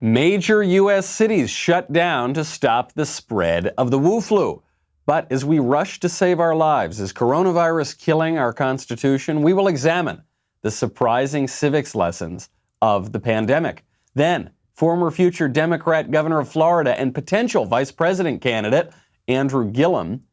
Major U.S. cities shut down to stop the spread of the WuFlu. But as we rush to save our lives, is coronavirus killing our Constitution? We will examine the surprising civics lessons of the pandemic. Then, former future Democrat governor of Florida and potential vice president candidate Andrew Gillum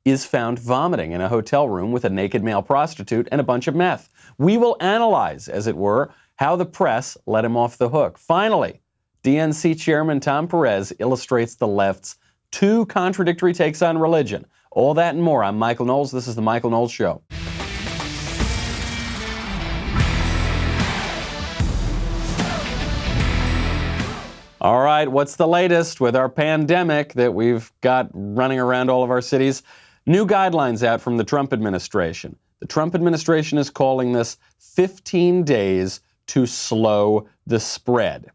is found vomiting in a hotel room with a naked male prostitute and a bunch of meth. We will analyze, as it were, how the press let him off the hook. Finally, DNC chairman Tom Perez illustrates the left's two contradictory takes on religion. All that and more. I'm Michael Knowles. This is The Michael Knowles Show. All right, what's the latest with our pandemic that we've got running around all of our cities? New guidelines out from the Trump administration. The Trump administration is calling this 15 days to slow the spread.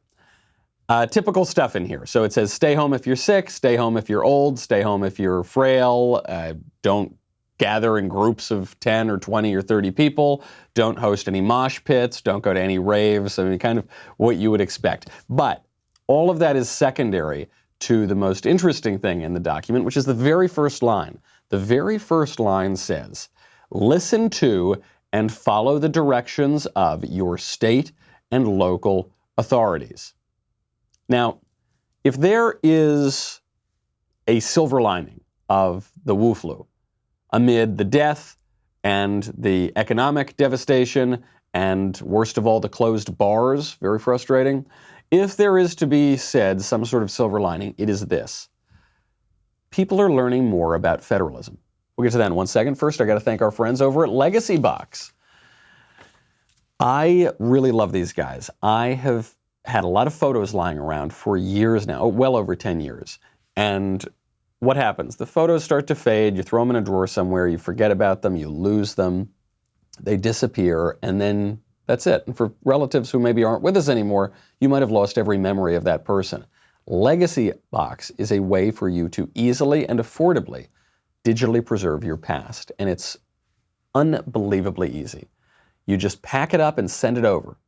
Typical stuff in here. So it says stay home if you're sick, stay home if you're old, stay home if you're frail, don't gather in groups of 10 or 20 or 30 people, don't host any mosh pits, don't go to any raves, I mean, kind of what you would expect. But all of that is secondary to the most interesting thing in the document, which is the very first line. The very first line says, listen to and follow the directions of your state and local authorities. Now, if there is a silver lining of the WuFlu amid the death and the economic devastation and, worst of all, the closed bars, very frustrating, if there is to be said some sort of silver lining, it is this. People are learning more about federalism. We'll get to that in 1 second. First, I got to thank our friends over at Legacy Box. I really love these guys. I have had a lot of photos lying around for years now, well over 10 years. And what happens? The photos start to fade, you throw them in a drawer somewhere, you forget about them, you lose them, they disappear, and then that's it. And for relatives who maybe aren't with us anymore, you might have lost every memory of that person. Legacy Box is a way for you to easily and affordably digitally preserve your past. And it's unbelievably easy. You just pack it up and send it over.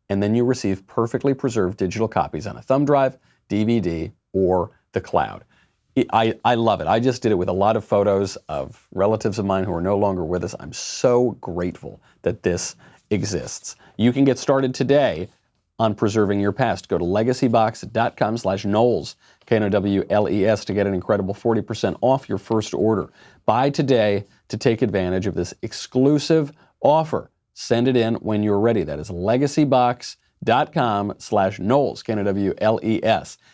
And then you receive perfectly preserved digital copies on a thumb drive, DVD, or the cloud. I love it. I just did it with a lot of photos of relatives of mine who are no longer with us. I'm so grateful that this exists. You can get started today on preserving your past. Go to legacybox.com/Knowles, Knowles, to get an incredible 40% off your first order. Buy today to take advantage of this exclusive offer. Send it in when you're ready. That is legacybox.com/Knowles, Knowles.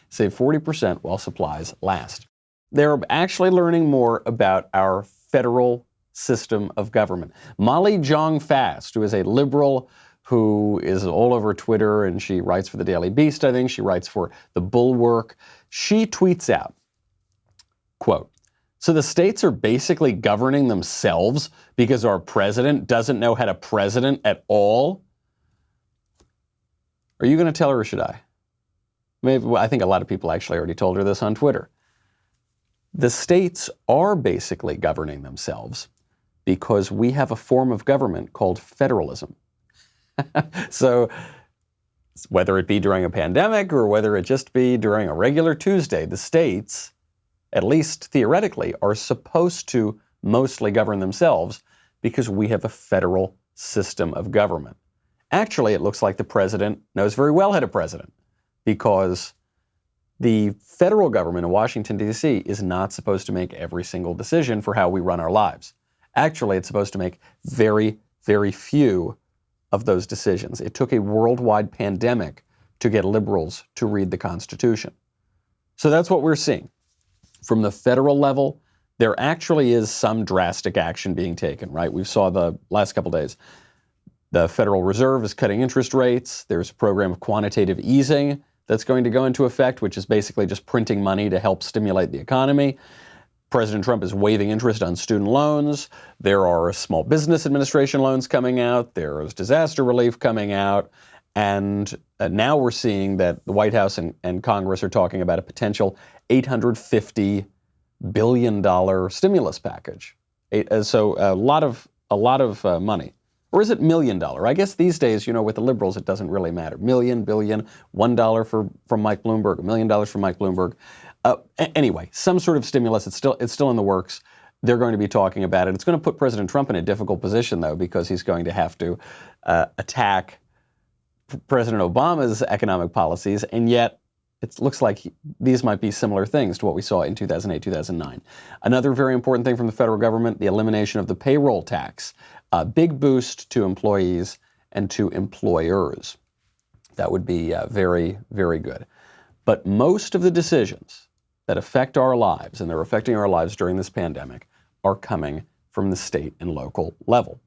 Save 40% while supplies last. They're actually learning more about our federal system of government. Molly Jong-Fast, who is a liberal who is all over Twitter, and she writes for the Daily Beast, I think. She writes for The Bulwark. She tweets out, quote, "So the states are basically governing themselves because our president doesn't know how to president at all?" Are you going to tell her or should I? Maybe, well, I think a lot of people actually already told her this on Twitter. The states are basically governing themselves because we have a form of government called federalism. So whether it be during a pandemic or whether it just be during a regular Tuesday, the states, at least theoretically, are supposed to mostly govern themselves because we have a federal system of government. Actually, it looks like the president knows very well how to president because the federal government in Washington, D.C. is not supposed to make every single decision for how we run our lives. Actually, it's supposed to make very, very few of those decisions. It took a worldwide pandemic to get liberals to read the Constitution. So that's what we're seeing. From the federal level, there actually is some drastic action being taken, right? We saw the last couple days. The Federal Reserve is cutting interest rates. There's a program of quantitative easing that's going to go into effect, which is basically just printing money to help stimulate the economy. President Trump is waiving interest on student loans. There are Small Business Administration loans coming out. There is disaster relief coming out. And now we're seeing that the White House and Congress are talking about a potential $850 billion stimulus package. So a lot of money Or is it $1 million? I guess these days, with the liberals, it doesn't really matter. Million, billion, $1 from Mike Bloomberg, $1 million from Mike Bloomberg. Anyway, some sort of stimulus. It's still in the works. They're going to be talking about it. It's going to put President Trump in a difficult position, though, because he's going to have to attack President Obama's economic policies, and yet it looks like these might be similar things to what we saw in 2008, 2009. Another very important thing from the federal government, the elimination of the payroll tax. A big boost to employees and to employers. That would be very, very good. But most of the decisions that affect our lives, and they're affecting our lives during this pandemic, are coming from the state and local level.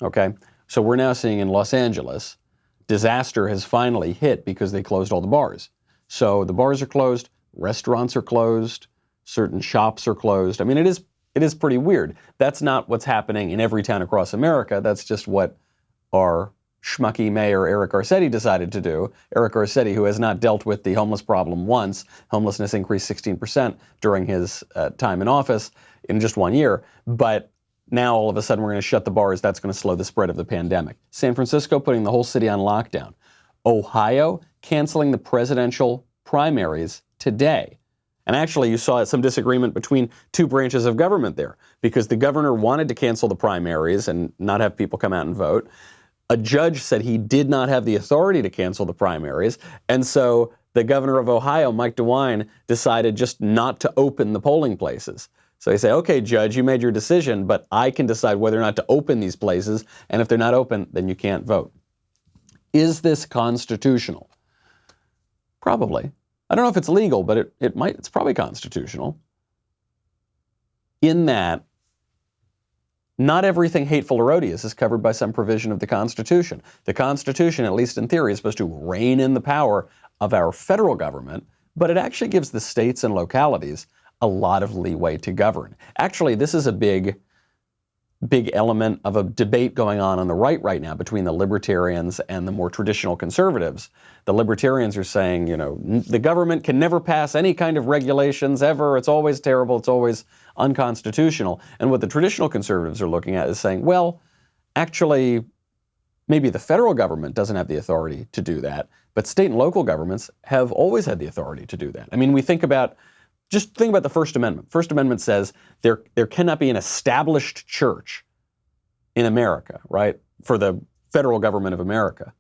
Okay? So we're now seeing in Los Angeles, disaster has finally hit because they closed all the bars. So the bars are closed, restaurants are closed, certain shops are closed. I mean, it is pretty weird. That's not what's happening in every town across America. That's just what our schmucky mayor Eric Garcetti decided to do. Eric Garcetti, who has not dealt with the homeless problem once. Homelessness increased 16% during his time in office in just 1 year. But now all of a sudden we're going to shut the bars. That's going to slow the spread of the pandemic. San Francisco putting the whole city on lockdown. Ohio canceling the presidential primaries today. And actually, you saw some disagreement between two branches of government there, because the governor wanted to cancel the primaries and not have people come out and vote. A judge said he did not have the authority to cancel the primaries. And so the governor of Ohio, Mike DeWine, decided just not to open the polling places. So he said, okay, judge, you made your decision, but I can decide whether or not to open these places. And if they're not open, then you can't vote. Is this constitutional? Probably. I don't know if it's legal, but it's probably constitutional. In that, not everything hateful or odious is covered by some provision of the Constitution. The Constitution, at least in theory, is supposed to rein in the power of our federal government, but it actually gives the states and localities a lot of leeway to govern. Actually, this is a big element of a debate going on the right now between the libertarians and the more traditional conservatives. The libertarians are saying, the government can never pass any kind of regulations ever. It's always terrible. It's always unconstitutional. And what the traditional conservatives are looking at is saying, well, actually, maybe the federal government doesn't have the authority to do that, but state and local governments have always had the authority to do that. I mean, just think about the First Amendment. First Amendment says there cannot be an established church in America, right, for the federal government of America.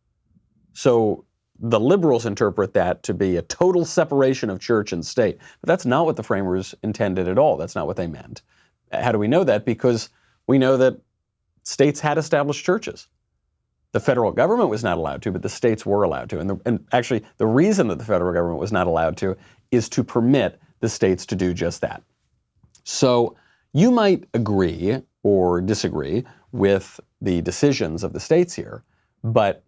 So the liberals interpret that to be a total separation of church and state. But that's not what the framers intended at all. That's not what they meant. How do we know that? Because we know that states had established churches. The federal government was not allowed to, but the states were allowed to. And actually, the reason that the federal government was not allowed to is to permit the states to do just that. So you might agree or disagree with the decisions of the states here, but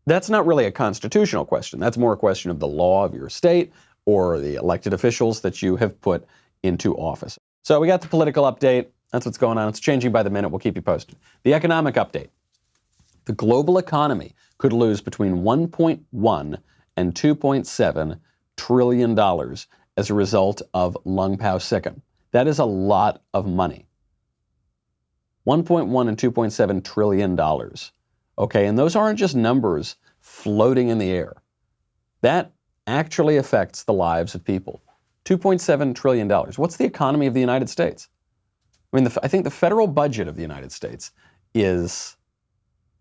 that's not really a constitutional question. That's more a question of the law of your state or the elected officials that you have put into office. So we got the political update. That's what's going on. It's changing by the minute. We'll keep you posted. The economic update. The global economy could lose between 1.1 and 2.7 trillion dollars as a result of lung pao sickum. That is a lot of money. 1.1 and 2.7 trillion dollars. Okay, and those aren't just numbers floating in the air. That actually affects the lives of people. $2.7 trillion. What's the economy of the United States? I mean, I think the federal budget of the United States is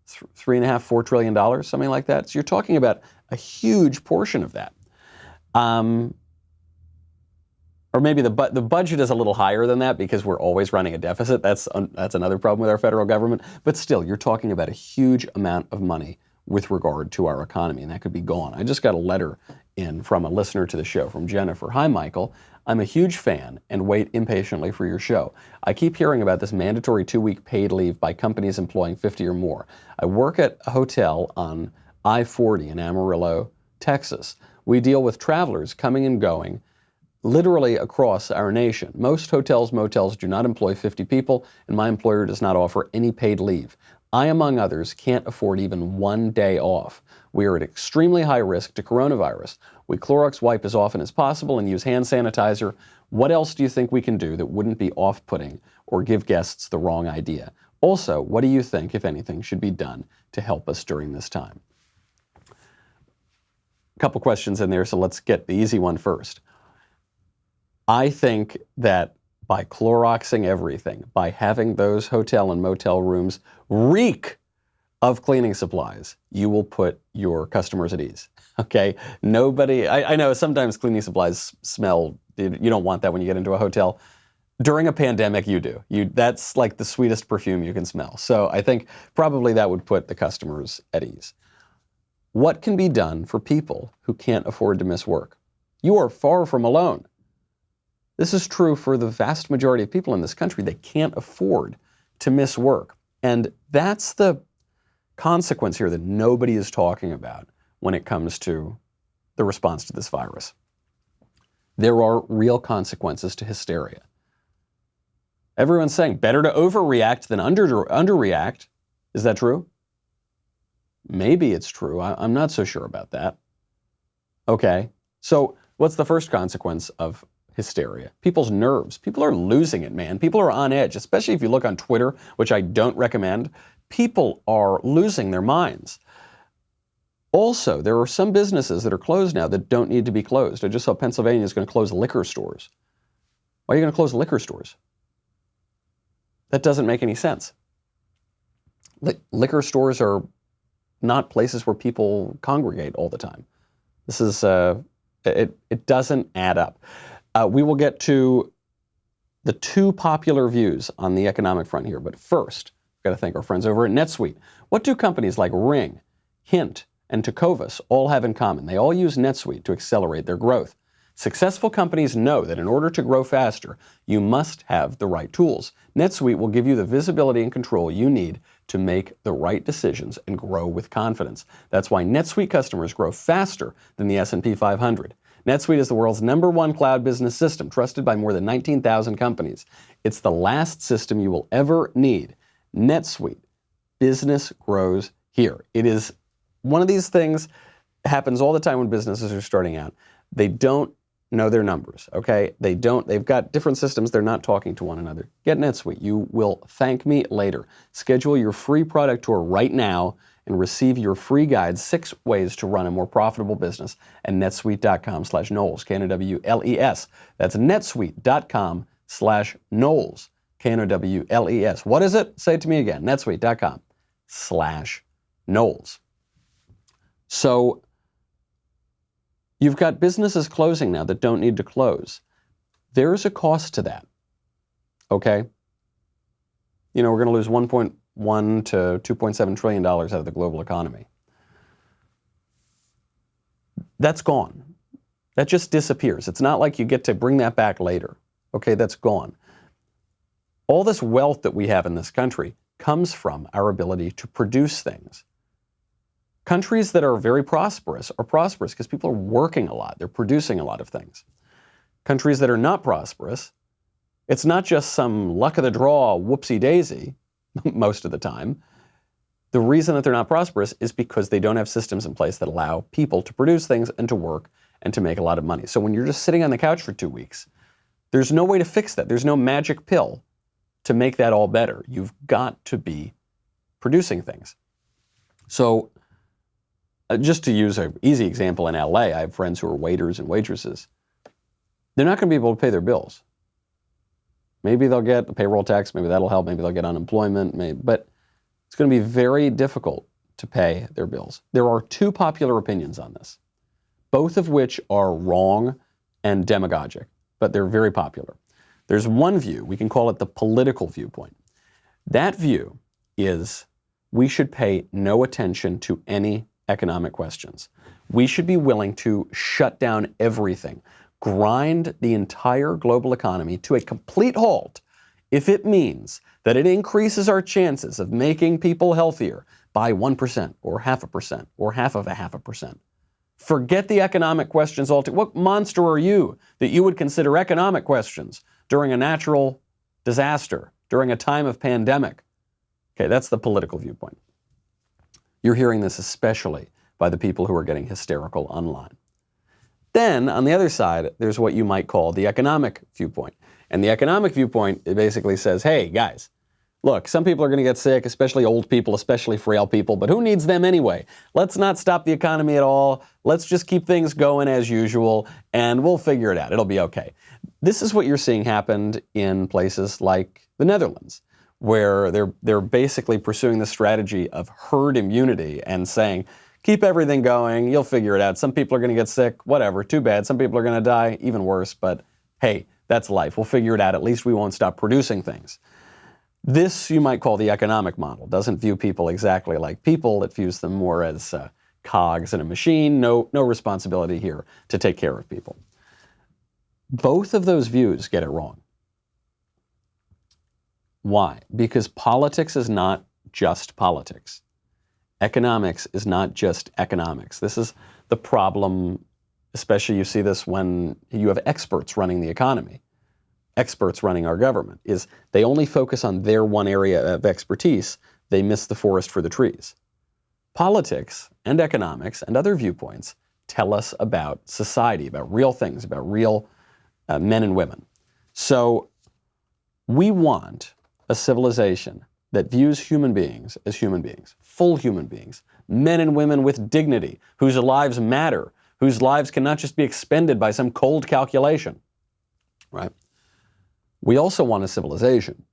$3.5–4 trillion, something like that. So you're talking about a huge portion of that. Or maybe the budget is a little higher than that because we're always running a deficit. That's another problem with our federal government. But still, you're talking about a huge amount of money with regard to our economy, and that could be gone. I just got a letter in from a listener to the show, from Jennifer. Hi, Michael. I'm a huge fan and wait impatiently for your show. I keep hearing about this mandatory 2-week paid leave by companies employing 50 or more. I work at a hotel on I-40 in Amarillo, Texas. We deal with travelers coming and going literally across our nation. Most hotels, motels do not employ 50 people, and my employer does not offer any paid leave. I, among others, can't afford even 1 day off. We are at extremely high risk to coronavirus. We Clorox wipe as often as possible and use hand sanitizer. What else do you think we can do that wouldn't be off-putting or give guests the wrong idea? Also, what do you think, if anything, should be done to help us during this time? A couple questions in there, so let's get the easy one first. I think that by Cloroxing everything, by having those hotel and motel rooms reek of cleaning supplies, you will put your customers at ease, okay? I know sometimes cleaning supplies smell, you don't want that when you get into a hotel. During a pandemic, you do. That's like the sweetest perfume you can smell. So I think probably that would put the customers at ease. What can be done for people who can't afford to miss work? You are far from alone. This is true for the vast majority of people in this country. They can't afford to miss work. And that's the consequence here that nobody is talking about when it comes to the response to this virus. There are real consequences to hysteria. Everyone's saying better to overreact than underreact. Is that true? Maybe it's true. I'm not so sure about that. Okay, so what's the first consequence of hysteria? People's nerves. People are losing it, man. People are on edge, especially if you look on Twitter, which I don't recommend. People are losing their minds. Also, there are some businesses that are closed now that don't need to be closed. I just saw Pennsylvania is going to close liquor stores. Why are you going to close liquor stores? That doesn't make any sense. Liquor stores are not places where people congregate all the time. This is, it doesn't add up. We will get to the two popular views on the economic front here, but first, we've got to thank our friends over at NetSuite. What do companies like Ring, Hint, and Tecovas all have in common? They all use NetSuite to accelerate their growth. Successful companies know that in order to grow faster, you must have the right tools. NetSuite will give you the visibility and control you need to make the right decisions and grow with confidence. That's why NetSuite customers grow faster than the S&P 500. NetSuite is the world's #1 cloud business system, trusted by more than 19,000 companies. It's the last system you will ever need. NetSuite. Business grows here. It is one of these things that happens all the time when businesses are starting out. They don't know their numbers, okay? They've got different systems. They're not talking to one another. Get NetSuite. You will thank me later. Schedule your free product tour right now and receive your free guide, 6 ways to run a more profitable business at netsuite.com/Knowles, Knowles. That's netsuite.com/Knowles, Knowles. What is it? Say it to me again, netsuite.com/Knowles. So you've got businesses closing now that don't need to close. There's a cost to that, okay? We're going to lose $1.1 to $2.7 trillion out of the global economy. That's gone. That just disappears. It's not like you get to bring that back later. Okay, that's gone. All this wealth that we have in this country comes from our ability to produce things. Countries that are very prosperous are prosperous because people are working a lot. They're producing a lot of things. Countries that are not prosperous, it's not just some luck of the draw, whoopsie daisy, most of the time. The reason that they're not prosperous is because they don't have systems in place that allow people to produce things and to work and to make a lot of money. So when you're just sitting on the couch for 2 weeks, there's no way to fix that. There's no magic pill to make that all better. You've got to be producing things. So just to use an easy example, in LA, I have friends who are waiters and waitresses. They're not going to be able to pay their bills. Maybe they'll get a payroll tax, maybe that'll help, maybe they'll get unemployment, but it's going to be very difficult to pay their bills. There are 2 popular opinions on this, both of which are wrong and demagogic, but they're very popular. There's one view, we can call it the political viewpoint. That view is we should pay no attention to any economic questions. We should be willing to shut down everything, grind the entire global economy to a complete halt if it means that it increases our chances of making people healthier by 1% or 0.5% or 0.5%. Forget the economic questions altogether. What monster are you that you would consider economic questions during a natural disaster, during a time of pandemic? Okay, that's the political viewpoint. You're hearing this especially by the people who are getting hysterical online. Then, on the other side, there's what you might call the economic viewpoint. And the economic viewpoint, it basically says, hey, guys, Look, some people are going to get sick, especially old people, especially frail people, but who needs them anyway? Let's not stop the economy at all. Let's just keep things going as usual, and we'll figure it out. It'll be okay. This is what you're seeing happen in places like the Netherlands, where they're basically pursuing the strategy of herd immunity and saying, keep everything going, you'll figure it out. Some people are going to get sick, whatever, too bad. Some people are going to die, even worse, but hey, that's life. We'll figure it out. At least we won't stop producing things. This you might call the economic model. Doesn't view people exactly like people. It views them more as cogs in a machine. No responsibility here to take care of people. Both of those views get it wrong. Why? Because politics is not just politics. Economics is not just economics. This is the problem, especially you see this when you have experts running the economy. Experts running our government, is they only focus on their one area of expertise. They miss the forest for the trees. Politics and economics and other viewpoints tell us about society, about real things, about real men and women. So we want a civilization that views human beings as human beings, full human beings, men and women with dignity, whose lives matter, whose lives cannot just be expended by some cold calculation, right? We also want a civilization.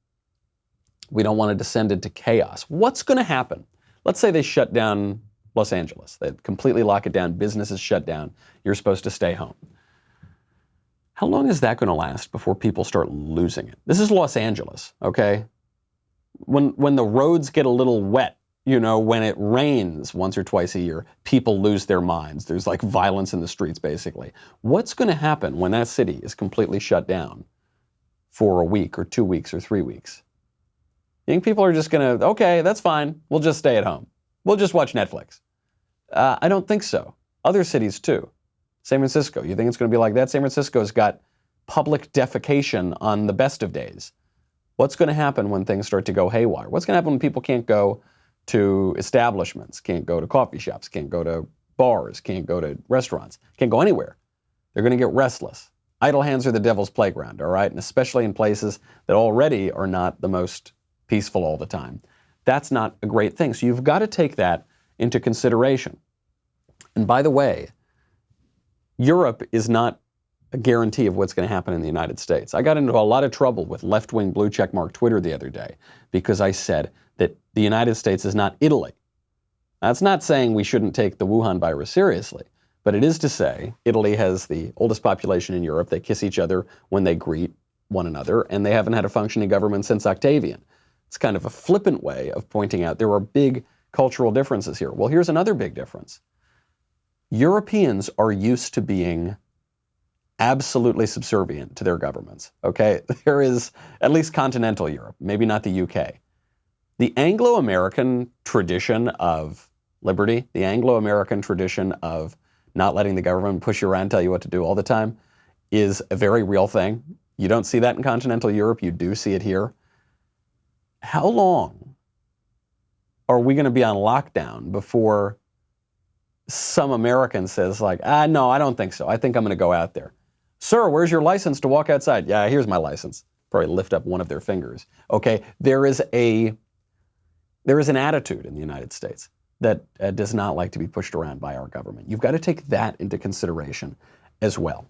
We don't want to descend into chaos. What's going to happen? Let's say they shut down Los Angeles. They completely lock it down. Business is shut down. You're supposed to stay home. How long is that going to last before people start losing it? This is Los Angeles, okay? When the roads get a little wet, when it rains once or twice a year, people lose their minds. There's like violence in the streets, basically. What's going to happen when that city is completely shut down for a week or 2 weeks or 3 weeks? You think people are just going to, okay, that's fine. We'll just stay at home. We'll just watch Netflix. I don't think so. Other cities too. San Francisco, you think it's going to be like that? San Francisco's got public defecation on the best of days. What's going to happen when things start to go haywire? What's going to happen when people can't go to establishments, can't go to coffee shops, can't go to bars, can't go to restaurants, can't go anywhere? They're going to get restless. Idle hands are the devil's playground, all right? And especially in places that already are not the most peaceful all the time. That's not a great thing. So you've got to take that into consideration. And by the way, Europe is not a guarantee of what's going to happen in the United States. I got into a lot of trouble with left-wing blue checkmark Twitter the other day because I said that the United States is not Italy. That's not saying we shouldn't take the Wuhan virus seriously, but it is to say Italy has the oldest population in Europe. They kiss each other when they greet one another, and they haven't had a functioning government since Octavian. It's kind of a flippant way of pointing out there are big cultural differences here. Well, here's another big difference. Europeans are used to being absolutely subservient to their governments, okay? There is at least continental Europe, maybe not the UK. The Anglo-American tradition of liberty, the Anglo-American tradition of not letting the government push you around, tell you what to do all the time, is a very real thing. You don't see that in continental Europe. You do see it here. How long are we going to be on lockdown before some American says like, no, I don't think so. I think I'm going to go out there. Sir, where's your license to walk outside? Yeah, here's my license. Probably lift up one of their fingers. Okay, there is an attitude in the United States that does not like to be pushed around by our government. You've got to take that into consideration as well.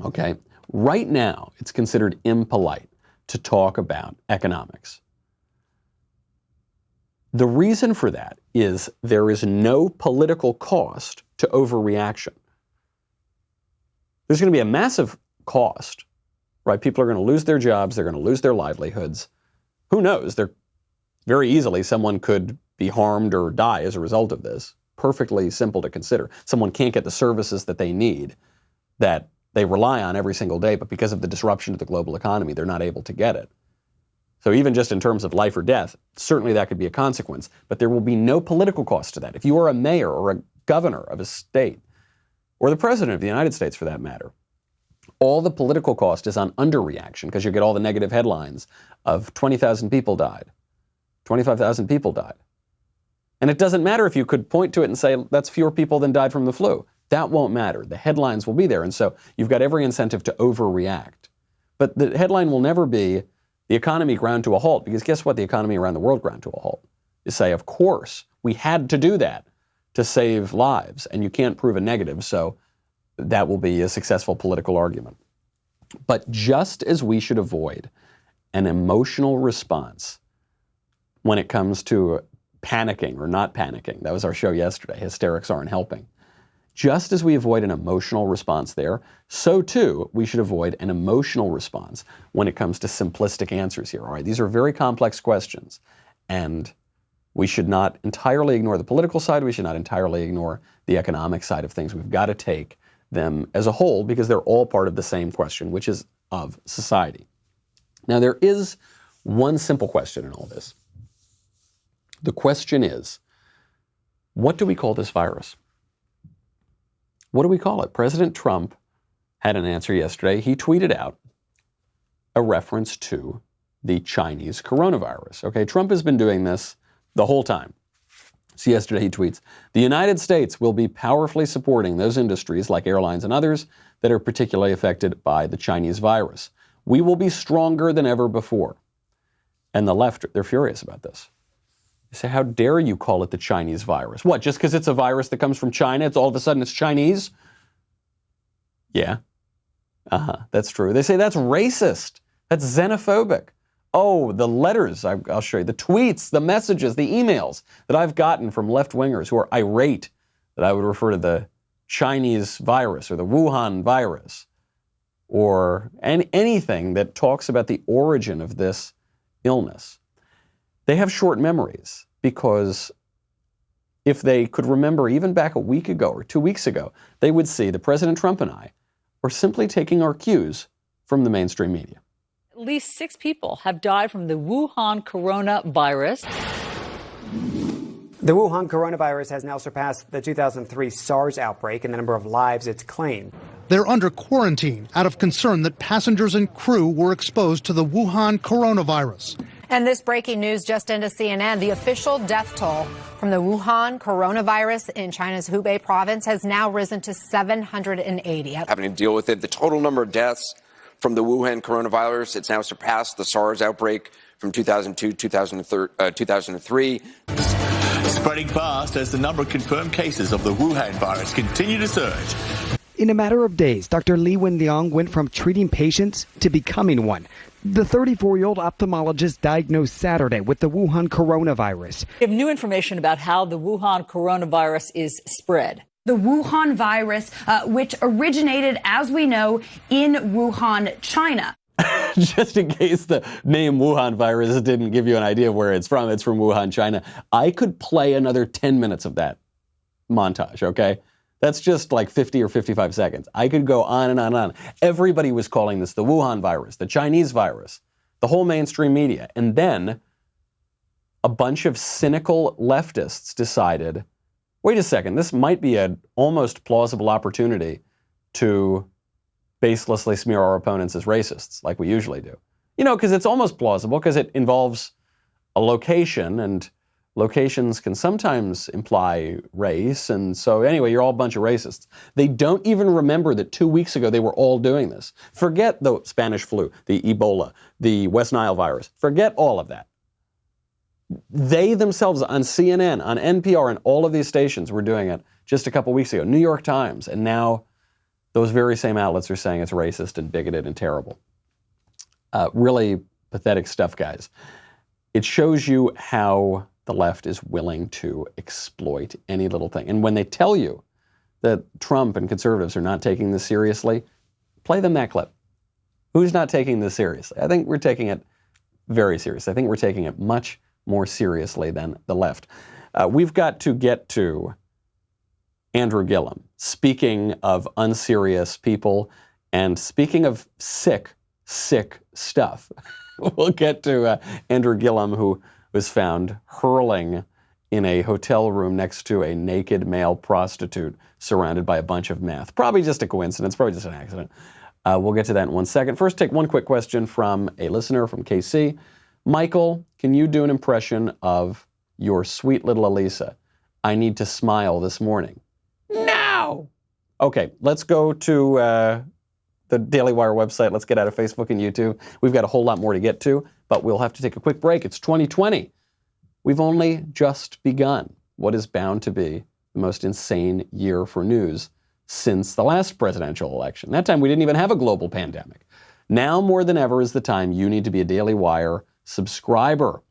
Okay, right now it's considered impolite to talk about economics. The reason for that is there is no political cost to overreaction. There's going to be a massive cost, right? People are going to lose their jobs. They're going to lose their livelihoods. Who knows? Very easily, someone could be harmed or die as a result of this. Perfectly simple to consider. Someone can't get the services that they need, that they rely on every single day, but because of the disruption to the global economy, they're not able to get it. So even just in terms of life or death, certainly that could be a consequence, but there will be no political cost to that. If you are a mayor or a governor of a state, or the president of the United States for that matter, all the political cost is on underreaction because you get all the negative headlines of 20,000 people died, 25,000 people died. And it doesn't matter if you could point to it and say, that's fewer people than died from the flu. That won't matter. The headlines will be there. And so you've got every incentive to overreact. But the headline will never be, the economy ground to a halt, because guess what? The economy around the world ground to a halt. You say, of course, we had to do that to save lives, and you can't prove a negative, so that will be a successful political argument. But just as we should avoid an emotional response when it comes to panicking or not panicking, that was our show yesterday, hysterics aren't helping. Just as we avoid an emotional response there, so too we should avoid an emotional response when it comes to simplistic answers here. All right, these are very complex questions, and we should not entirely ignore the political side. We should not entirely ignore the economic side of things. We've got to take them as a whole because they're all part of the same question, which is of society. Now, there is one simple question in all this. The question is, what do we call this virus? What do we call it? President Trump had an answer yesterday. He tweeted out a reference to the Chinese coronavirus. Okay, Trump has been doing this the whole time. So yesterday he tweets, the United States will be powerfully supporting those industries like airlines and others that are particularly affected by the Chinese virus. We will be stronger than ever before. And the left, they're furious about this. They say, how dare you call it the Chinese virus? What, just because it's a virus that comes from China, it's all of a sudden it's Chinese? Yeah. That's true. They say that's racist. That's xenophobic. Oh, the letters, I'll show you, the tweets, the messages, the emails that I've gotten from left-wingers who are irate that I would refer to the Chinese virus or the Wuhan virus or anything that talks about the origin of this illness. They have short memories because if they could remember even back a week ago or 2 weeks ago, they would see that President Trump and I were simply taking our cues from the mainstream media. At least 6 people have died from the Wuhan coronavirus. The Wuhan coronavirus has now surpassed the 2003 SARS outbreak in the number of lives it's claimed. They're under quarantine out of concern that passengers and crew were exposed to the Wuhan coronavirus. And this breaking news just into CNN. The official death toll from the Wuhan coronavirus in China's Hubei province has now risen to 780. Having to deal with it, the total number of deaths from the Wuhan coronavirus, it's now surpassed the SARS outbreak from 2002, 2003. Spreading fast as the number of confirmed cases of the Wuhan virus continue to surge. In a matter of days, Dr. Li Wenliang went from treating patients to becoming one. The 34-year-old ophthalmologist diagnosed Saturday with the Wuhan coronavirus. We have new information about how the Wuhan coronavirus is spread. The Wuhan virus, which originated, as we know, in Wuhan, China. Just in case the name Wuhan virus didn't give you an idea of where it's from Wuhan, China. I could play another 10 minutes of that montage, okay? That's just like 50 or 55 seconds. I could go on and on and on. Everybody was calling this the Wuhan virus, the Chinese virus, the whole mainstream media. And then a bunch of cynical leftists decided, wait a second, this might be an almost plausible opportunity to baselessly smear our opponents as racists, like we usually do. You know, because it's almost plausible because it involves a location, and locations can sometimes imply race. And so anyway, you're all a bunch of racists. They don't even remember that 2 weeks ago they were all doing this. Forget the Spanish flu, the Ebola, the West Nile virus. Forget all of that. They themselves on CNN, on NPR, and all of these stations were doing it just a couple weeks ago. New York Times, and now those very same outlets are saying it's racist and bigoted and terrible. Really pathetic stuff, guys. It shows you how the left is willing to exploit any little thing. And when they tell you that Trump and conservatives are not taking this seriously, play them that clip. Who's not taking this seriously? I think we're taking it very seriously. I think we're taking it much more seriously than the left. We've got to get to Andrew Gillum. Speaking of unserious people and speaking of sick stuff, we'll get to Andrew Gillum, who was found hurling in a hotel room next to a naked male prostitute surrounded by a bunch of meth. Probably just a coincidence, probably just an accident. We'll get to that in 1 second. First, take one quick question from a listener from KC. Michael, can you do an impression of your sweet little Elisa? I need to smile this morning. No! Okay, let's go to the Daily Wire website. Let's get out of Facebook and YouTube. We've got a whole lot more to get to, but we'll have to take a quick break. It's 2020. We've only just begun what is bound to be the most insane year for news since the last presidential election. That time we didn't even have a global pandemic. Now more than ever is the time you need to be a Daily Wire subscriber.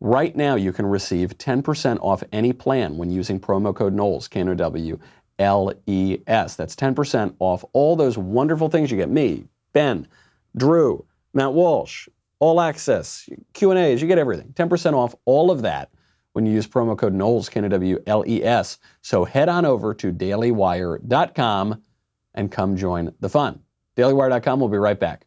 Right now you can receive 10% off any plan when using promo code Knowles, Knowles. That's 10% off all those wonderful things you get. Me, Ben, Drew, Matt Walsh, all access, Q&As, you get everything. 10% off all of that when you use promo code Knowles, Knowles. So head on over to dailywire.com and come join the fun. dailywire.com, we'll be right back.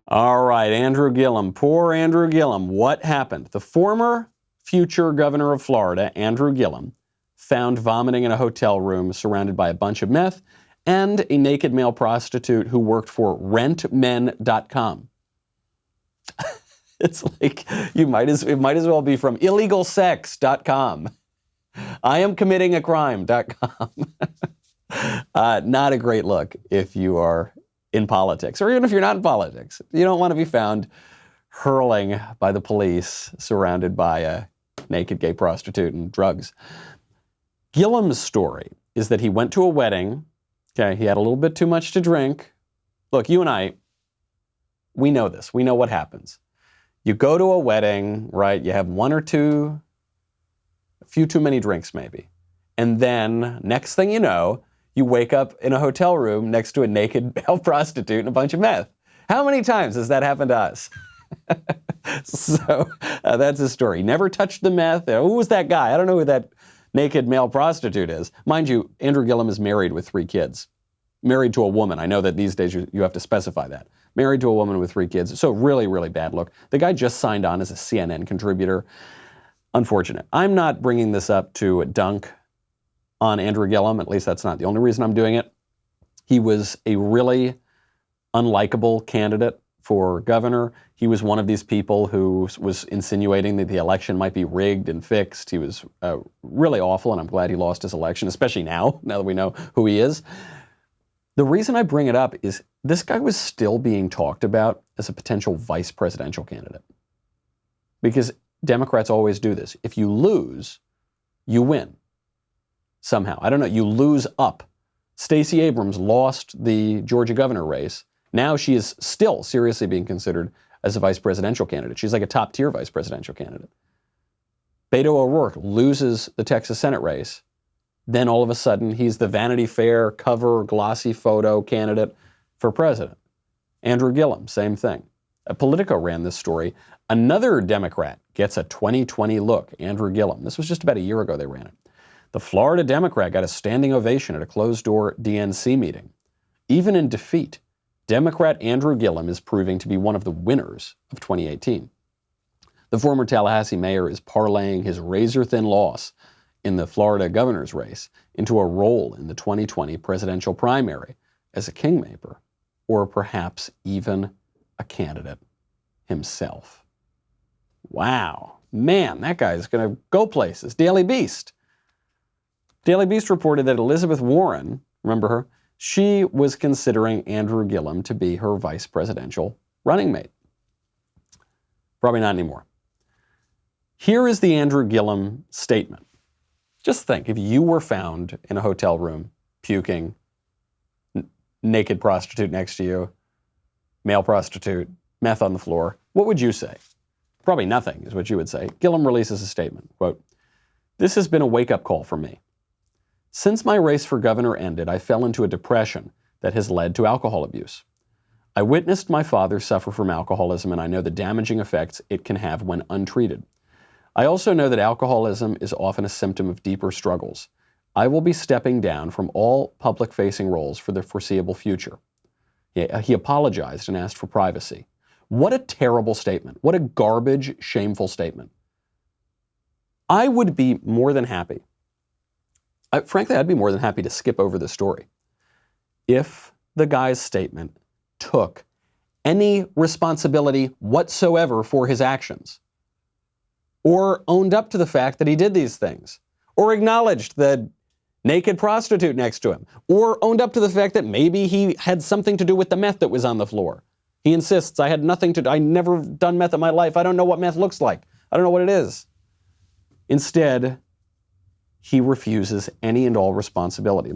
All right, Andrew Gillum. Poor Andrew Gillum. What happened? The former future governor of Florida, Andrew Gillum, found vomiting in a hotel room surrounded by a bunch of meth and a naked male prostitute who worked for rentmen.com. It's like it might as well be from illegalsex.com. I am committing a crime.com. Not a great look if you are in politics, or even if you're not in politics. You don't want to be found hurling by the police surrounded by a naked gay prostitute and drugs. Gillum's story is that he went to a wedding. Okay, he had a little bit too much to drink. Look, you and I, we know this. We know what happens. You go to a wedding, right? You have one or two, a few too many drinks maybe. And then next thing you know, you wake up in a hotel room next to a naked male prostitute and a bunch of meth. How many times has that happened to us? So that's his story. Never touched the meth. Who was that guy? I don't know who that naked male prostitute is. Mind you, Andrew Gillum is married with 3 kids. Married to a woman. I know that these days you have to specify that. Married to a woman with 3 kids. So really, really bad look. The guy just signed on as a CNN contributor. Unfortunate. I'm not bringing this up to dunk on Andrew Gillum. At least that's not the only reason I'm doing it. He was a really unlikable candidate for governor. He was one of these people who was insinuating that the election might be rigged and fixed. He was really awful, and I'm glad he lost his election, especially now that we know who he is. The reason I bring it up is this guy was still being talked about as a potential vice presidential candidate. Because Democrats always do this. If you lose, you win. Somehow. I don't know. You lose up. Stacey Abrams lost the Georgia governor race. Now she is still seriously being considered as a vice presidential candidate. She's like a top-tier vice presidential candidate. Beto O'Rourke loses the Texas Senate race. Then all of a sudden, he's the Vanity Fair cover glossy photo candidate for president. Andrew Gillum, same thing. Politico ran this story. Another Democrat gets a 2020 look, Andrew Gillum. This was just about a year ago they ran it. The Florida Democrat got a standing ovation at a closed-door DNC meeting. Even in defeat, Democrat Andrew Gillum is proving to be one of the winners of 2018. The former Tallahassee mayor is parlaying his razor-thin loss in the Florida governor's race into a role in the 2020 presidential primary as a kingmaker, or perhaps even a candidate himself. Wow. Man, that guy's going to go places. Daily Beast. Daily Beast reported that Elizabeth Warren, remember her, she was considering Andrew Gillum to be her vice presidential running mate. Probably not anymore. Here is the Andrew Gillum statement. Just think, if you were found in a hotel room, puking, naked prostitute next to you, male prostitute, meth on the floor, what would you say? Probably nothing is what you would say. Gillum releases a statement, quote, "This has been a wake-up call for me. Since my race for governor ended, I fell into a depression that has led to alcohol abuse. I witnessed my father suffer from alcoholism, and I know the damaging effects it can have when untreated. I also know that alcoholism is often a symptom of deeper struggles. I will be stepping down from all public-facing roles for the foreseeable future." He apologized and asked for privacy. What a terrible statement. What a garbage, shameful statement. I would be more than happy. Frankly, I'd be more than happy to skip over this story if the guy's statement took any responsibility whatsoever for his actions, or owned up to the fact that he did these things, or acknowledged the naked prostitute next to him, or owned up to the fact that maybe he had something to do with the meth that was on the floor. He insists, I never done meth in my life. I don't know what meth looks like. I don't know what it is. Instead, he refuses any and all responsibility.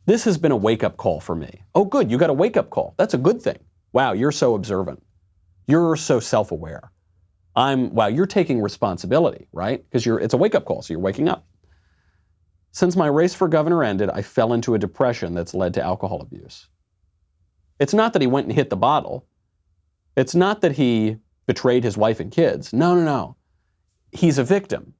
This has been a wake-up call for me. Oh, good, you got a wake-up call. That's a good thing. Wow, you're so observant. You're so self-aware. Wow, you're taking responsibility, right? Because it's a wake-up call, so you're waking up. Since my race for governor ended, I fell into a depression that's led to alcohol abuse. It's not that he went and hit the bottle. It's not that he betrayed his wife and kids. No. He's a victim.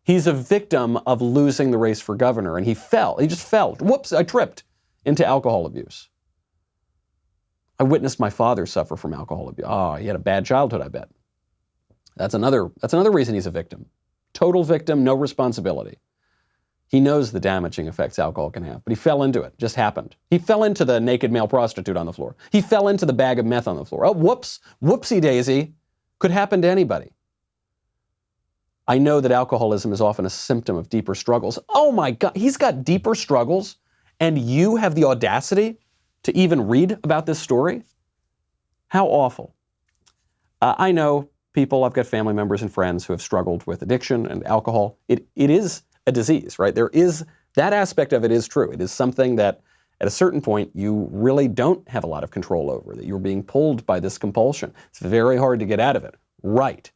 He's a victim of losing the race for governor, and he fell. He just fell. Whoops, I tripped into alcohol abuse. I witnessed my father suffer from alcohol abuse. Oh, he had a bad childhood, I bet. That's another reason he's a victim. Total victim, no responsibility. He knows the damaging effects alcohol can have, but he fell into it. Just happened. He fell into the naked male prostitute on the floor. He fell into the bag of meth on the floor. Oh, whoops, whoopsie daisy. Could happen to anybody. I know that alcoholism is often a symptom of deeper struggles. Oh my God, he's got deeper struggles, and you have the audacity to even read about this story? How awful. I know people, I've got family members and friends who have struggled with addiction and alcohol. It is a disease, right? That aspect of it is true. It is something that at a certain point you really don't have a lot of control over, that you're being pulled by this compulsion. It's very hard to get out of it. Right.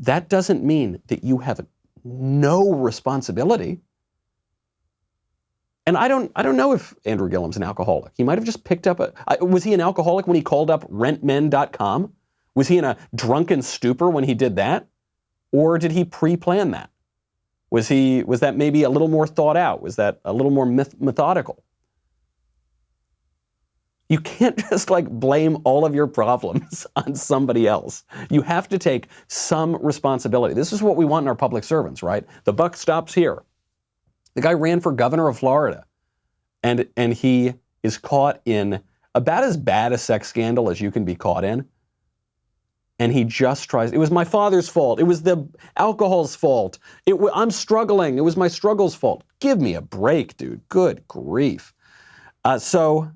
That doesn't mean that you have no responsibility. And I don't know if Andrew Gillum's an alcoholic. He might have just picked up was he an alcoholic when he called up rentmen.com? Was he in a drunken stupor when he did that? Or did he pre-plan that? Was that maybe a little more thought out? Was that a little more methodical? You can't just blame all of your problems on somebody else. You have to take some responsibility. This is what we want in our public servants, right? The buck stops here. The guy ran for governor of Florida, and he is caught in about as bad a sex scandal as you can be caught in. And he just tries, it was my father's fault. It was the alcohol's fault. I'm struggling. It was my struggle's fault. Give me a break, dude. Good grief. So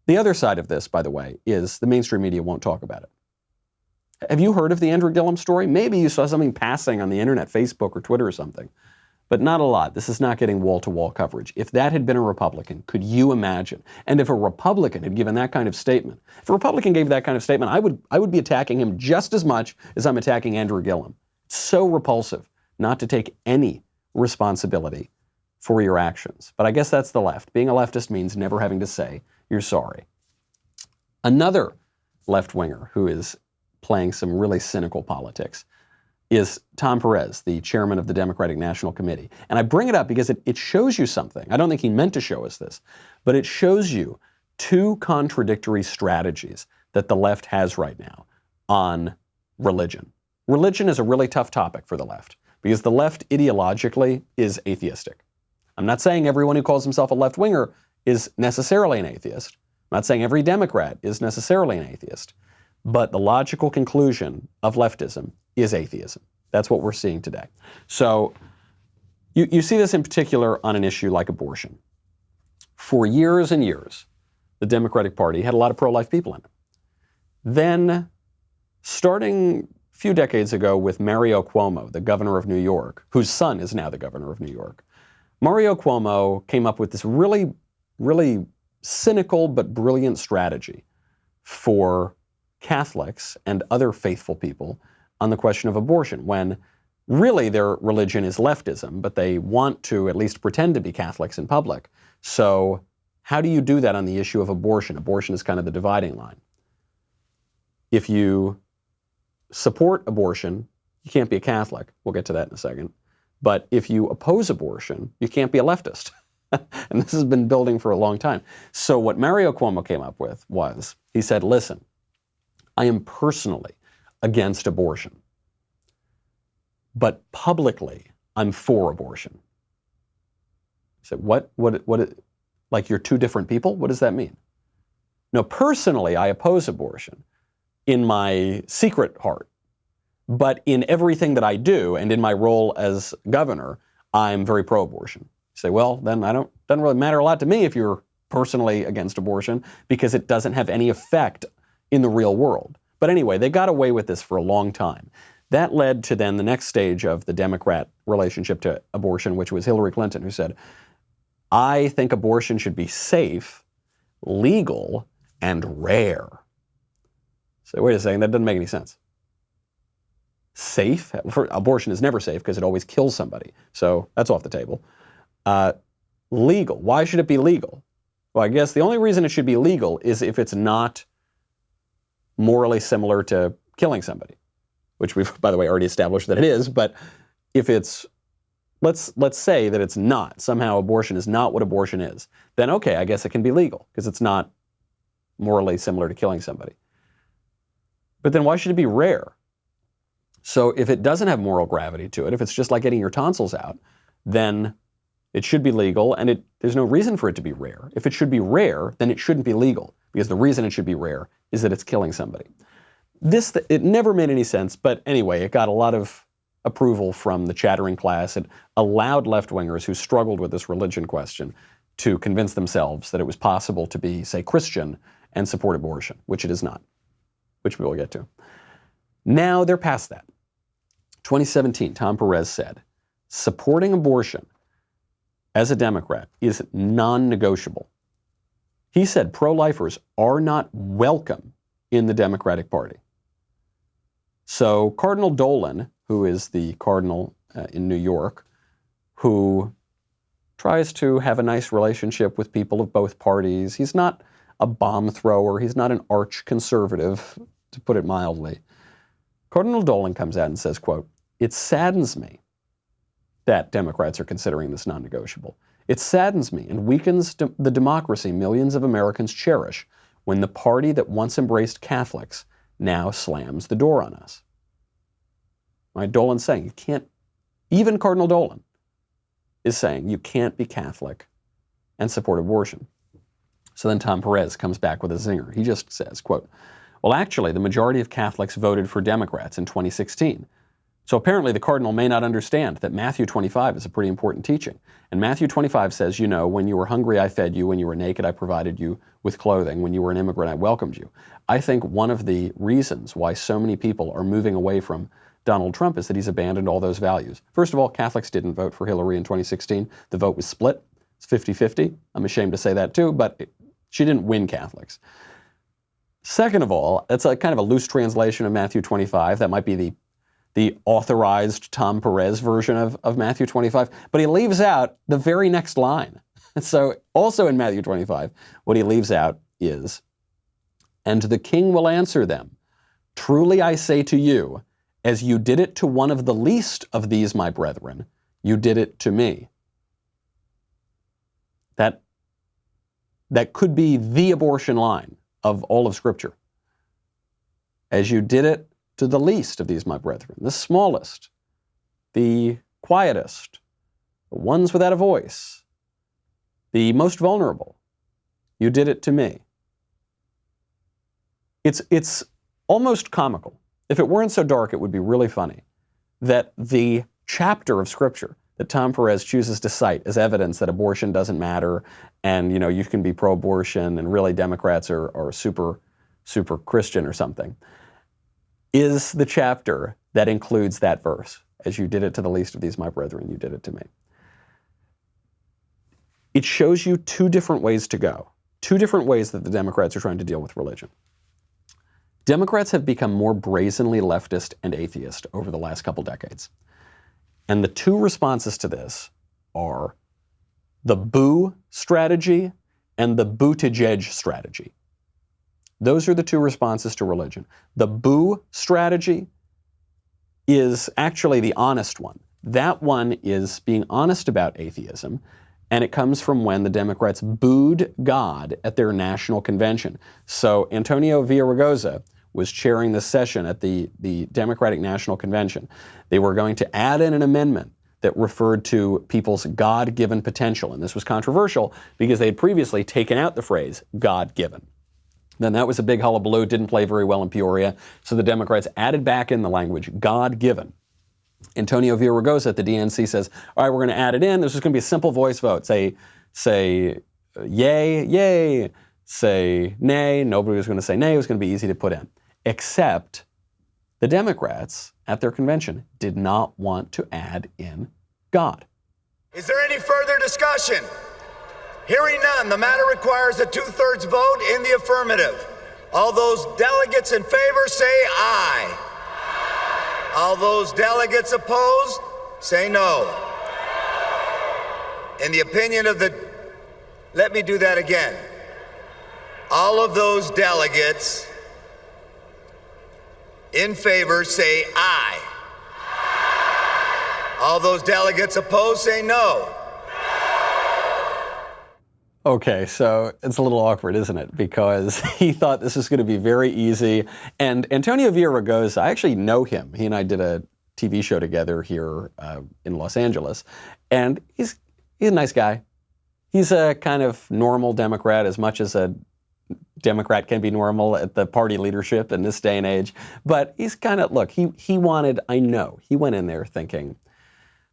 the other side of this, by the way, is the mainstream media won't talk about it. Have you heard of the Andrew Gillum story? Maybe you saw something passing on the internet, Facebook or Twitter or something, but not a lot. This is not getting wall-to-wall coverage. If that had been a Republican, could you imagine? And if a Republican had given that kind of statement, if a Republican gave that kind of statement, I would be attacking him just as much as I'm attacking Andrew Gillum. It's so repulsive not to take any responsibility for your actions. But I guess that's the left. Being a leftist means never having to say you're sorry. Another left-winger who is playing some really cynical politics is Tom Perez, the chairman of the Democratic National Committee. And I bring it up because it shows you something. I don't think he meant to show us this, but it shows you two contradictory strategies that the left has right now on religion. Religion is a really tough topic for the left because the left ideologically is atheistic. I'm not saying everyone who calls himself a left-winger is necessarily an atheist. I'm not saying every Democrat is necessarily an atheist. But the logical conclusion of leftism is atheism. That's what we're seeing today. So you see this in particular on an issue like abortion. For years and years, the Democratic Party had a lot of pro-life people in it. Then, starting a few decades ago with Mario Cuomo, the governor of New York, whose son is now the governor of New York, Mario Cuomo came up with this really, really cynical but brilliant strategy for Catholics and other faithful people on the question of abortion, when really their religion is leftism, but they want to at least pretend to be Catholics in public. So how do you do that on the issue of abortion? Abortion is kind of the dividing line. If you support abortion, you can't be a Catholic. We'll get to that in a second. But if you oppose abortion, you can't be a leftist. And this has been building for a long time. So what Mario Cuomo came up with was, he said, listen, I am personally against abortion, but publicly I'm for abortion. I said, what, like you're two different people? What does that mean? No, personally, I oppose abortion in my secret heart. But in everything that I do and in my role as governor, I'm very pro-abortion. You say, well, then doesn't really matter a lot to me if you're personally against abortion because it doesn't have any effect in the real world. But anyway, they got away with this for a long time. That led to then the next stage of the Democrat relationship to abortion, which was Hillary Clinton, who said, I think abortion should be safe, legal, and rare. So wait a second, that doesn't make any sense. Safe? Abortion is never safe because it always kills somebody. So that's off the table. Legal. Why should it be legal? Well, I guess the only reason it should be legal is if it's not morally similar to killing somebody, which we've, by the way, already established that it is. But if it's, let's say that it's not, somehow abortion is not what abortion is, then okay, I guess it can be legal because it's not morally similar to killing somebody. But then why should it be rare? So if it doesn't have moral gravity to it, if it's just like getting your tonsils out, then it should be legal, and there's no reason for it to be rare. If it should be rare, then it shouldn't be legal, because the reason it should be rare is that it's killing somebody. It never made any sense, but anyway, it got a lot of approval from the chattering class. It allowed left-wingers who struggled with this religion question to convince themselves that it was possible to be, say, Christian and support abortion, which it is not, which we will get to. Now they're past that. 2017, Tom Perez said, supporting abortion as a Democrat is non-negotiable. He said pro-lifers are not welcome in the Democratic Party. So Cardinal Dolan, who is the cardinal in New York, who tries to have a nice relationship with people of both parties. He's not a bomb thrower. He's not an arch conservative, to put it mildly. Cardinal Dolan comes out and says, quote, it saddens me that Democrats are considering this non-negotiable. It saddens me and weakens the democracy millions of Americans cherish when the party that once embraced Catholics now slams the door on us. Right? Dolan's saying you can't, even Cardinal Dolan is saying you can't be Catholic and support abortion. So then Tom Perez comes back with a zinger. He just says, quote, well, actually, the majority of Catholics voted for Democrats in 2016. So apparently the cardinal may not understand that Matthew 25 is a pretty important teaching. And Matthew 25 says, you know, when you were hungry, I fed you. When you were naked, I provided you with clothing. When you were an immigrant, I welcomed you. I think one of the reasons why so many people are moving away from Donald Trump is that he's abandoned all those values. First of all, Catholics didn't vote for Hillary in 2016. The vote was split. It's 50-50. I'm ashamed to say that too, but she didn't win Catholics. Second of all, it's a kind of a loose translation of Matthew 25. That might be the authorized Tom Perez version of Matthew 25, but he leaves out the very next line. So also in Matthew 25, what he leaves out is, and the king will answer them, truly I say to you, as you did it to one of the least of these my brethren, you did it to me. That could be the abortion line of all of Scripture. As you did it to the least of these my brethren, the smallest, the quietest, the ones without a voice, the most vulnerable, you did it to me. It's almost comical. If it weren't so dark, it would be really funny that the chapter of Scripture that Tom Perez chooses to cite as evidence that abortion doesn't matter and, you know, you can be pro-abortion and really Democrats are super Christian or something, is the chapter that includes that verse. As you did it to the least of these my brethren, you did it to me. It shows you two different ways to go, two different ways that the Democrats are trying to deal with religion. Democrats have become more brazenly leftist and atheist over the last couple decades. And the two responses to this are the boo strategy and the Buttigieg strategy. Those are the two responses to religion. The boo strategy is actually the honest one. That one is being honest about atheism, and it comes from when the Democrats booed God at their national convention. So Antonio Villaraigosa was chairing this session at the Democratic National Convention. They were going to add in an amendment that referred to people's God-given potential, and this was controversial because they had previously taken out the phrase God-given. Then that was a big hullabaloo, didn't play very well in Peoria. So the Democrats added back in the language, God-given. Antonio Villaraigosa at the DNC says, all right, we're going to add it in. This is going to be a simple voice vote. Say yay, yay. Say nay. Nobody was going to say nay. It was going to be easy to put in. Except the Democrats at their convention did not want to add in God. Is there any further discussion? Hearing none, the matter requires a 2/3 vote in the affirmative. All those delegates in favor say aye. All those delegates opposed say no. In the opinion of the... Let me do that again. All of those delegates in favor say aye. All those delegates opposed say no. Okay, so it's a little awkward, isn't it? Because he thought this was going to be very easy. And Antonio Villaraigosa, I actually know him. He and I did a TV show together here in Los Angeles. And he's a nice guy. He's a kind of normal Democrat, as much as a Democrat can be normal at the party leadership in this day and age. But he's kind of, look, he wanted, I know, he went in there thinking,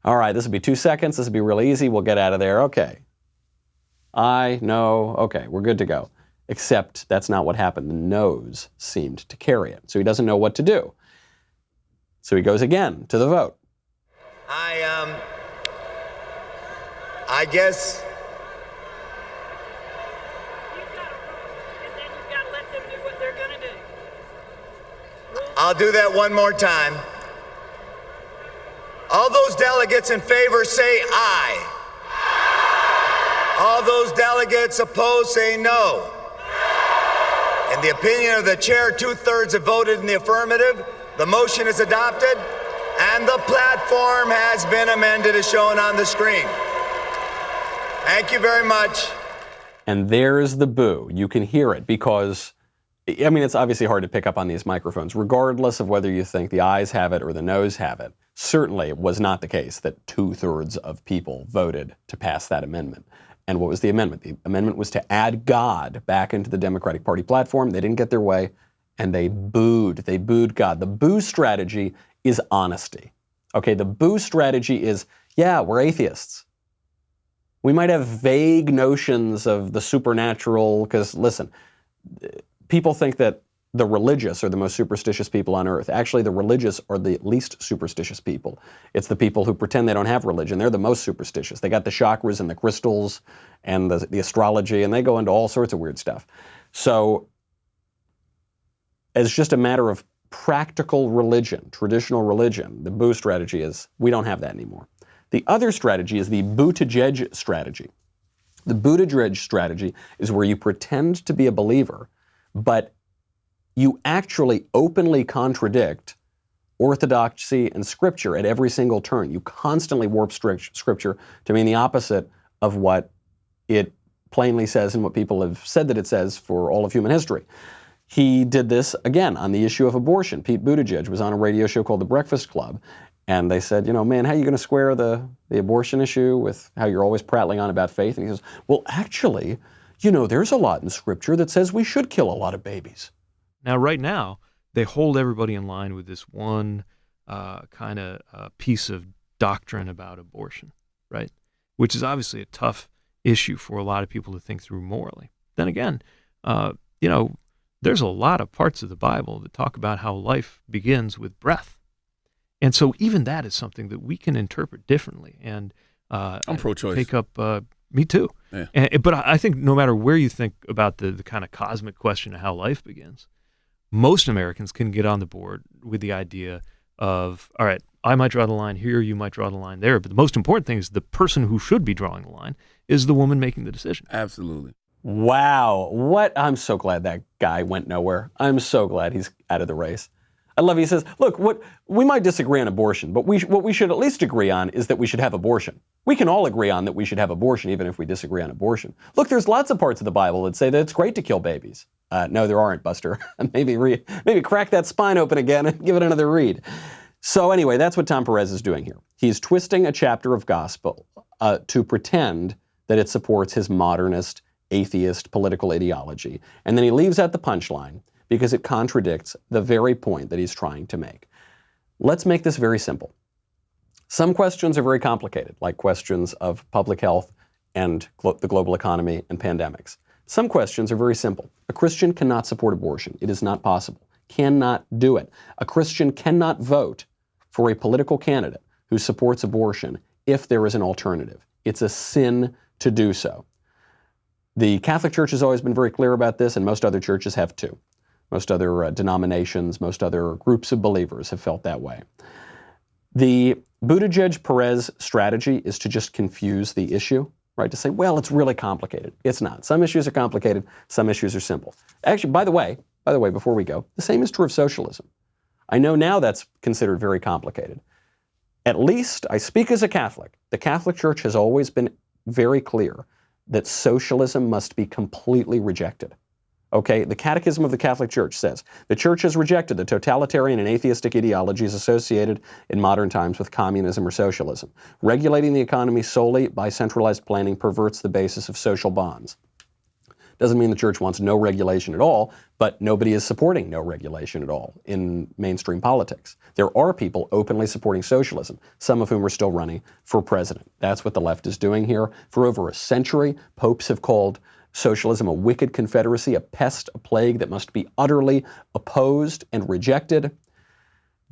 all right, this will be 2 seconds. This will be really easy. We'll get out of there. Okay. I know, okay, we're good to go. Except that's not what happened. The no's seemed to carry it. So he doesn't know what to do. So he goes again to the vote. I guess... I'll do that one more time. All those delegates in favor say aye. All those delegates opposed say no. In the opinion of the chair, 2/3 have voted in the affirmative. The motion is adopted, and the platform has been amended as shown on the screen. Thank you very much. And there's the boo. You can hear it because, I mean, it's obviously hard to pick up on these microphones, regardless of whether you think the ayes have it or the noes have it. Certainly it was not the case that 2/3 of people voted to pass that amendment. And what was the amendment? The amendment was to add God back into the Democratic Party platform. They didn't get their way, and they booed. They booed God. The boo strategy is honesty. Okay, the boo strategy is, yeah, we're atheists. We might have vague notions of the supernatural, because, listen, people think that the religious are the most superstitious people on earth. Actually, the religious are the least superstitious people. It's the people who pretend they don't have religion. They're the most superstitious. They got the chakras and the crystals and the astrology, and they go into all sorts of weird stuff. So, as just a matter of practical religion, traditional religion, the boo strategy is, we don't have that anymore. The other strategy is the Buttigieg strategy. The Buttigieg strategy is where you pretend to be a believer, but you actually openly contradict orthodoxy and scripture at every single turn. You constantly warp scripture to mean the opposite of what it plainly says and what people have said that it says for all of human history. He did this, again, on the issue of abortion. Pete Buttigieg was on a radio show called The Breakfast Club, and they said, you know, man, how are you going to square the abortion issue with how you're always prattling on about faith? And he says, well, actually, you know, there's a lot in scripture that says we should kill a lot of babies. Now, right now, they hold everybody in line with this one kind of piece of doctrine about abortion, right? Which is obviously a tough issue for a lot of people to think through morally. Then again, you know, there's a lot of parts of the Bible that talk about how life begins with breath. And so even that is something that we can interpret differently. And I'm pro-choice. Take up, me too. Yeah. But I think no matter where you think about the kind of cosmic question of how life begins, most Americans can get on the board with the idea of, all right, I might draw the line here, you might draw the line there. But the most important thing is the person who should be drawing the line is the woman making the decision. Absolutely. Wow. I'm so glad that guy went nowhere. I'm so glad he's out of the race. I love it. He says, look, we might disagree on abortion, but what we should at least agree on is that we should have abortion. We can all agree on that we should have abortion, even if we disagree on abortion. Look, there's lots of parts of the Bible that say that it's great to kill babies. No, there aren't, Buster. maybe crack that spine open again and give it another read. So anyway, that's what Tom Perez is doing here. He's twisting a chapter of gospel to pretend that it supports his modernist atheist political ideology, and then he leaves out the punchline because it contradicts the very point that he's trying to make. Let's make this very simple. Some questions are very complicated, like questions of public health and the global economy and pandemics. Some questions are very simple. A Christian cannot support abortion. It is not possible. Cannot do it. A Christian cannot vote for a political candidate who supports abortion if there is an alternative. It's a sin to do so. The Catholic Church has always been very clear about this, and most other churches have too. Most other denominations, most other groups of believers have felt that way. The Buttigieg-Perez strategy is to just confuse the issue, right? To say, well, it's really complicated. It's not. Some issues are complicated, some issues are simple. Actually, by the way, before we go, the same is true of socialism. I know now that's considered very complicated. At least, I speak as a Catholic. The Catholic Church has always been very clear that socialism must be completely rejected. Okay, the Catechism of the Catholic Church says, the Church has rejected the totalitarian and atheistic ideologies associated in modern times with communism or socialism. Regulating the economy solely by centralized planning perverts the basis of social bonds. Doesn't mean the Church wants no regulation at all, but nobody is supporting no regulation at all in mainstream politics. There are people openly supporting socialism, some of whom are still running for president. That's what the left is doing here. For over a century, popes have called socialism a wicked confederacy, a pest, a plague that must be utterly opposed and rejected.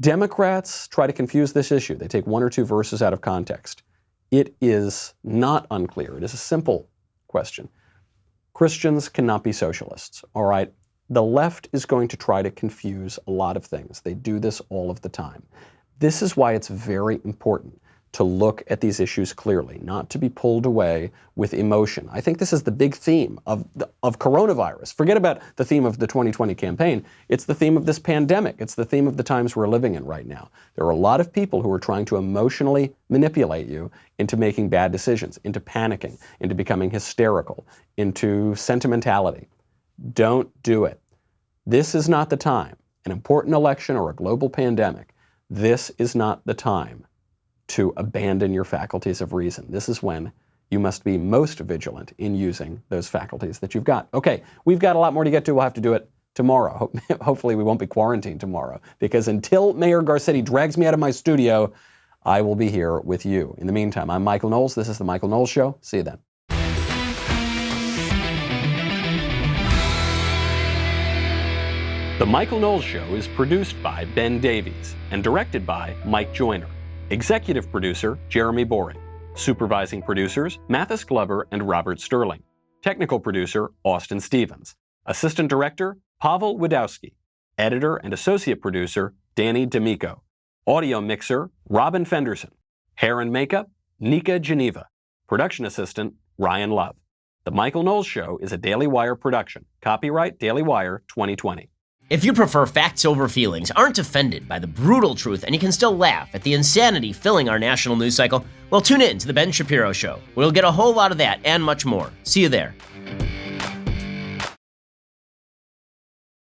Democrats try to confuse this issue. They take one or two verses out of context. It is not unclear. It is a simple question. Christians cannot be socialists, all right? The left is going to try to confuse a lot of things. They do this all of the time. This is why it's very important to look at these issues clearly, not to be pulled away with emotion. I think this is the big theme of coronavirus. Forget about the theme of the 2020 campaign. It's the theme of this pandemic. It's the theme of the times we're living in right now. There are a lot of people who are trying to emotionally manipulate you into making bad decisions, into panicking, into becoming hysterical, into sentimentality. Don't do it. This is not the time. An important election or a global pandemic, this is not the time to abandon your faculties of reason. This is when you must be most vigilant in using those faculties that you've got. Okay, we've got a lot more to get to. We'll have to do it tomorrow. Hopefully we won't be quarantined tomorrow, because until Mayor Garcetti drags me out of my studio, I will be here with you. In the meantime, I'm Michael Knowles. This is The Michael Knowles Show. See you then. The Michael Knowles Show is produced by Ben Davies and directed by Mike Joyner. Executive producer, Jeremy Boring. Supervising producers, Mathis Glover and Robert Sterling. Technical producer, Austin Stevens. Assistant director, Pavel Wadowski. Editor and associate producer, Danny D'Amico. Audio mixer, Robin Fenderson. Hair and makeup, Nika Geneva. Production assistant, Ryan Love. The Michael Knowles Show is a Daily Wire production. Copyright Daily Wire 2020. If you prefer facts over feelings, aren't offended by the brutal truth, and you can still laugh at the insanity filling our national news cycle, well, tune in to The Ben Shapiro Show. We'll get a whole lot of that and much more. See you there.